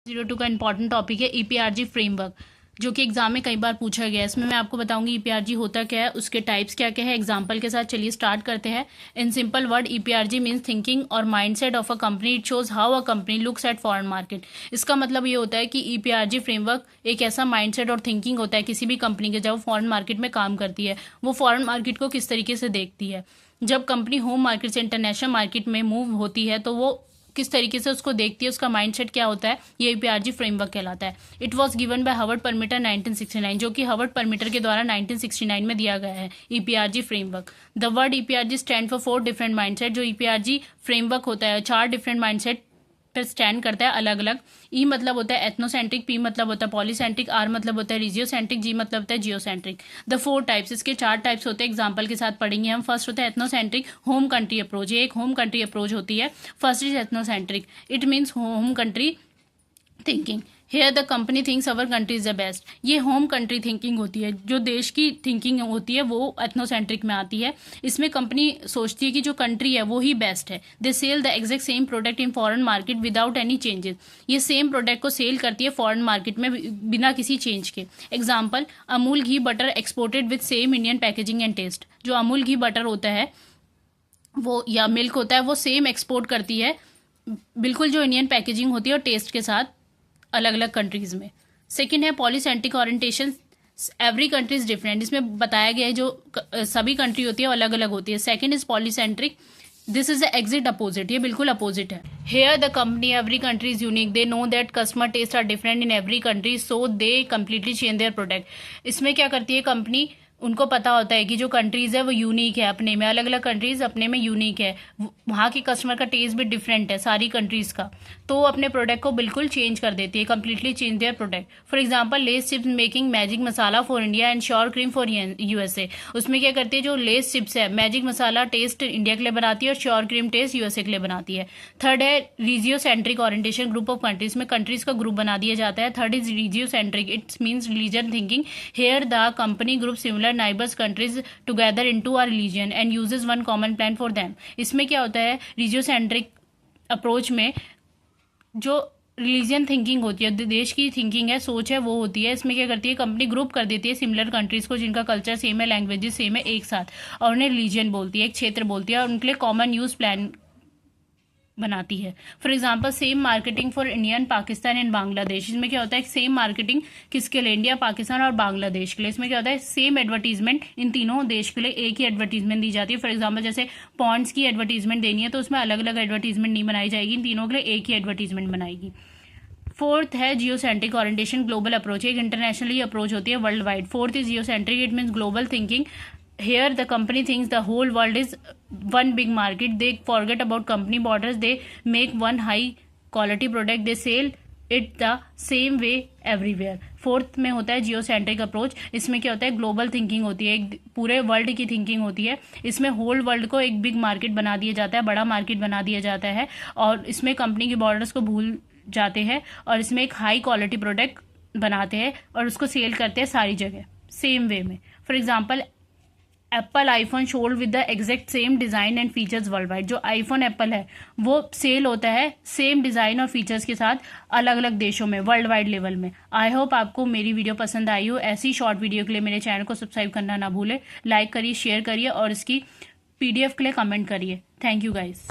02 का important topic है EPRG framework, जो कि एग्जाम में कई बार पूछा गया है। इसमें मैं आपको बताऊंगी ईपीआरजी होता क्या है, उसके टाइप्स क्या क्या है, एग्जांपल के साथ। चलिए स्टार्ट करते हैं। In simple word, EPRG means thinking और mindset of a company. It shows how a company looks at foreign market. इसका मतलब ये होता है कि ईपीआरजी फ्रेमवर्क एक ऐसा माइंडसेट और थिंकिंग होता है किसी भी कंपनी के, जब वो फॉरेन मार्केट में काम करती है, वो फॉरेन मार्केट को किस तरीके से देखती है। जब कंपनी होम मार्केट से इंटरनेशनल मार्केट में मूव होती है तो वो किस तरीके से उसको देखती है, उसका माइंडसेट क्या होता है, ये ईपीआरजी फ्रेमवर्क कहलाता है। It was given by Howard Perlmutter 1969, जो कि हवर्ड परमिटर के द्वारा 1969 में दिया गया है EPRG framework. The word EPRG stand for 4 different mindset. जो ईपीआरजी फ्रेमवर्क होता है 4 डिफरेंट माइंडसेट पर स्टैंड करता है अलग अलग। ई मतलब होता है एथनोसेंट्रिक, पी मतलब होता है पॉलीसेंट्रिक, आर मतलब होता है रिजियोसेंट्रिक, जी मतलब होता है जियोसेंट्रिक। द 4 टाइप्स, इसके 4 टाइप्स होते हैं, एग्जांपल के साथ पढ़ेंगे हम। फर्स्ट होता है एथनोसेंट्रिक, होम कंट्री अप्रोच। ये एक होम कंट्री अप्रोच होती है। First is ethnocentric, it means home country thinking. Here the company thinks our country is the best. ये होम कंट्री थिंकिंग होती है। जो देश की थिंकिंग होती है वो एथनोसेंट्रिक में आती है। इसमें कंपनी सोचती है कि जो कंट्री है वो ही बेस्ट है। They sell the exact same product in foreign market without any changes. ये सेम प्रोडक्ट को सेल करती है फॉरेन मार्केट में बिना किसी चेंज के। Example, Amul ghee butter exported with same Indian packaging and taste. जो अमूल घी बटर होता है वो, या मिल्क होता है, वो सेम एक्सपोर्ट करती है बिल्कुल जो इंडियन पैकेजिंग होती है और टेस्ट के साथ अलग अलग कंट्रीज में। सेकंड है polycentric orientation. Every country is different. इसमें बताया गया है जो सभी कंट्री होती है वो अलग अलग होती है। Second is polycentric, this is the exact opposite. ये बिल्कुल अपोजिट है। Here the company every country is unique, they know that customer taste are different in every country, so they completely change their product. इसमें क्या करती है company, उनको पता होता है कि जो कंट्रीज है वो यूनिक है अपने में, अलग अलग कंट्रीज अपने में यूनिक है, वहाँ की कस्टमर का टेस्ट भी डिफरेंट है सारी कंट्रीज का, तो अपने प्रोडक्ट को बिल्कुल चेंज कर देती है, completely change their product. For example, Lay's chips making magic masala for India and sure cream for USA. उसमें क्या करती है, जो लेस चिप्स है मैजिक मसाला टेस्ट इंडिया के लिए बनाती है और श्योर क्रीम टेस्ट यूएसए के लिए बनाती है। थर्ड है regiocentric orientation, group of countries में कंट्रीज का ग्रुप बना दिया जाता है। Third is regiocentric, it's means religion thinking. Here the company group similar neighbours countries together into our religion and uses one common plan for them. इसमें क्या होता है, रिजियोसेंट्रिक अप्रोच में जो रिलीजियन थिंकिंग होती है, देश की थिंकिंग है, सोच है, वो होती है। इसमें क्या करती है कंपनी, ग्रुप कर देती है सिमिलर कंट्रीज को जिनका कल्चर सेम है, लैंग्वेजेस सेम है, एक साथ, और उन्हें रिलीजन बोलती है, एक क्षेत्र बोलती है, और उनके लिए कॉमन यूज प्लान बनाती है। For example, same marketing for Indian Pakistan and Bangladesh. इसमें क्या होता है, सेम मार्केटिंग किसके लिए, इंडिया, पाकिस्तान और बांग्लादेश के लिए। इसमें क्या होता है, सेम एडवर्टीजमेंट इन तीनों देश के लिए एक ही एडवर्टीजमेंट दी जाती है। फॉर एग्जाम्पल, जैसे पॉन्ड्स की एडवर्टीजमेंट देनी है तो उसमें अलग अलग एडवर्टीजमेंट नहीं बनाई जाएगी, इन तीनों के लिए एक ही एडवर्टीजमेंट बनाएगी। फोर्थ है जियोसेंट्रिक ओरिएंटेशन, ग्लोबल अप्रोच। एक इंटरनेशनली अप्रोच होती है, world wide. Fourth is geocentric, it means global thinking. Here the company thinks the whole world is one big market. They forget about company borders. They make one high quality product. They sell it the same way everywhere. Fourth में होता है geocentric approach. इसमें क्या होता है, global thinking होती है, एक पूरे वर्ल्ड की थिंकिंग होती है। इसमें होल वर्ल्ड को एक बिग मार्केट बना दिया जाता है, बड़ा मार्केट बना दिया जाता है, और इसमें कंपनी की बॉर्डर्स को भूल जाते हैं, और इसमें एक हाई क्वालिटी प्रोडक्ट बनाते हैं और उसको सेल करते हैं सारी जगह सेम वे में। For example, Apple iPhone sold with the exact same design and features world wide. जो आईफोन एप्पल है वो सेल होता है सेम डिज़ाइन और फीचर्स के साथ अलग अलग देशों में, वर्ल्ड वाइड लेवल में। आई होप आपको मेरी वीडियो पसंद आई हो। ऐसी शॉर्ट वीडियो के लिए मेरे चैनल को सब्सक्राइब करना ना भूले, लाइक करिए, शेयर करिए और इसकी PDF के लिए कमेंट करिए। Thank you guys.